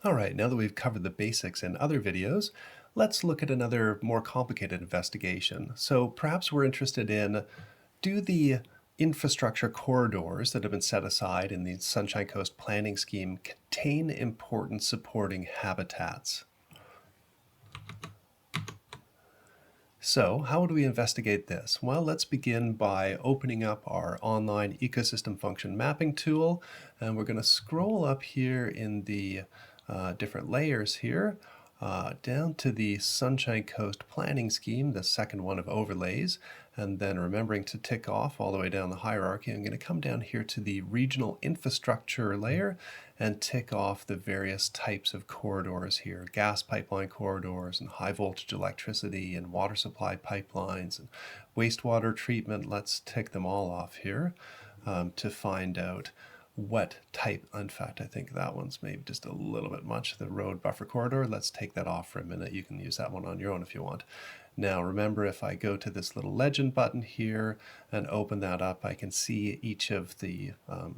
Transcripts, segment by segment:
All right, now that we've covered the basics in other videos, let's look at another more complicated investigation. So perhaps we're interested in, do the infrastructure corridors that have been set aside in the Sunshine Coast Planning Scheme contain important supporting habitats? So how would we investigate this? Well, let's begin by opening up our online ecosystem function mapping tool, and we're going to scroll up here in the different layers here, down to the Sunshine Coast Planning Scheme, the second one of overlays, and then remembering to tick off all the way down the hierarchy, I'm going to come down here to the regional infrastructure layer and tick off the various types of corridors here, gas pipeline corridors and high voltage electricity and water supply pipelines and wastewater treatment. Let's tick them all off here to find out what type. In fact, I think that one's maybe just a little bit much, the road buffer corridor. Let's take that off for a minute. You can use that one on your own if you want. Now remember, if I go to this little legend button here and open that up, I can see each of the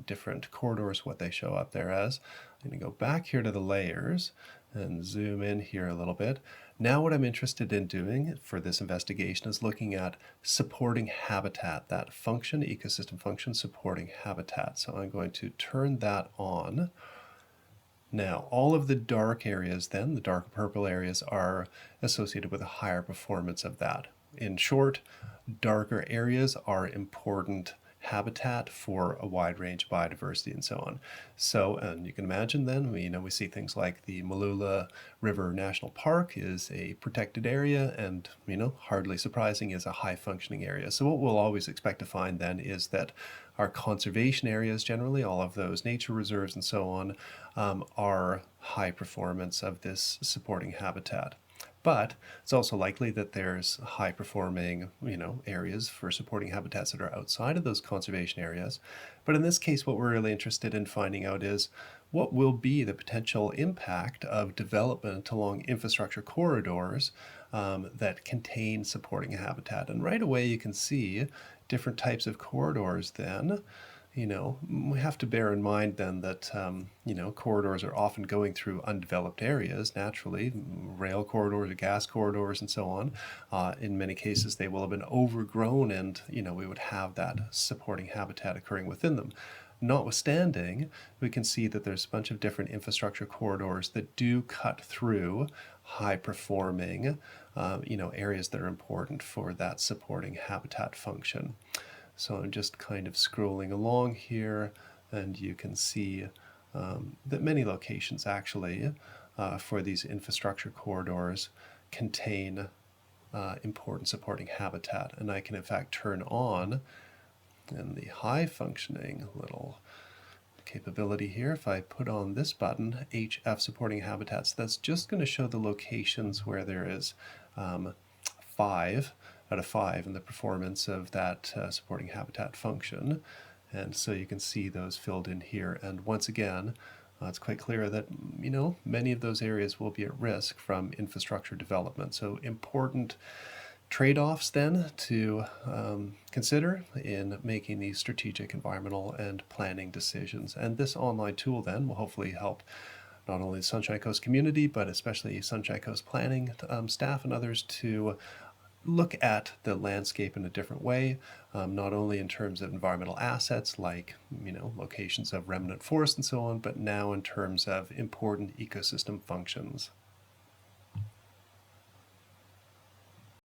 different corridors, what they show up there as. I'm going to go back here to the layers and zoom in here a little bit. Now what I'm interested in doing for this investigation is looking at supporting habitat, that function, ecosystem function supporting habitat. So I'm going to turn that on. Now, all of the dark areas then, the dark purple areas, are associated with a higher performance of that. In short, darker areas are important habitat for a wide range of biodiversity and so on. So, and you can imagine then, we see things like the Mooloolah River National Park is a protected area and, hardly surprising, is a high functioning area. So what we'll always expect to find then is that our conservation areas, generally all of those nature reserves and so on, are high performance of this supporting habitat. But it's also likely that there's high performing, areas for supporting habitats that are outside of those conservation areas. But in this case, what we're really interested in finding out is what will be the potential impact of development along infrastructure corridors that contain supporting habitat. And right away, you can see different types of corridors then. We have to bear in mind then that, corridors are often going through undeveloped areas naturally, rail corridors or gas corridors and so on. In many cases, they will have been overgrown and, we would have that supporting habitat occurring within them. Notwithstanding, we can see that there's a bunch of different infrastructure corridors that do cut through high performing, areas that are important for that supporting habitat function. So I'm just kind of scrolling along here, and you can see that many locations actually for these infrastructure corridors contain important supporting habitat. And I can in fact turn on in the high functioning little capability here. If I put on this button, HF supporting habitats, that's just going to show the locations where there is 5 out of 5 in the performance of that supporting habitat function. And so you can see those filled in here. And once again, it's quite clear that, many of those areas will be at risk from infrastructure development. So important trade-offs then to consider in making these strategic environmental and planning decisions. And this online tool then will hopefully help not only the Sunshine Coast community, but especially Sunshine Coast planning staff and others to look at the landscape in a different way, not only in terms of environmental assets like, locations of remnant forest and so on, but now in terms of important ecosystem functions.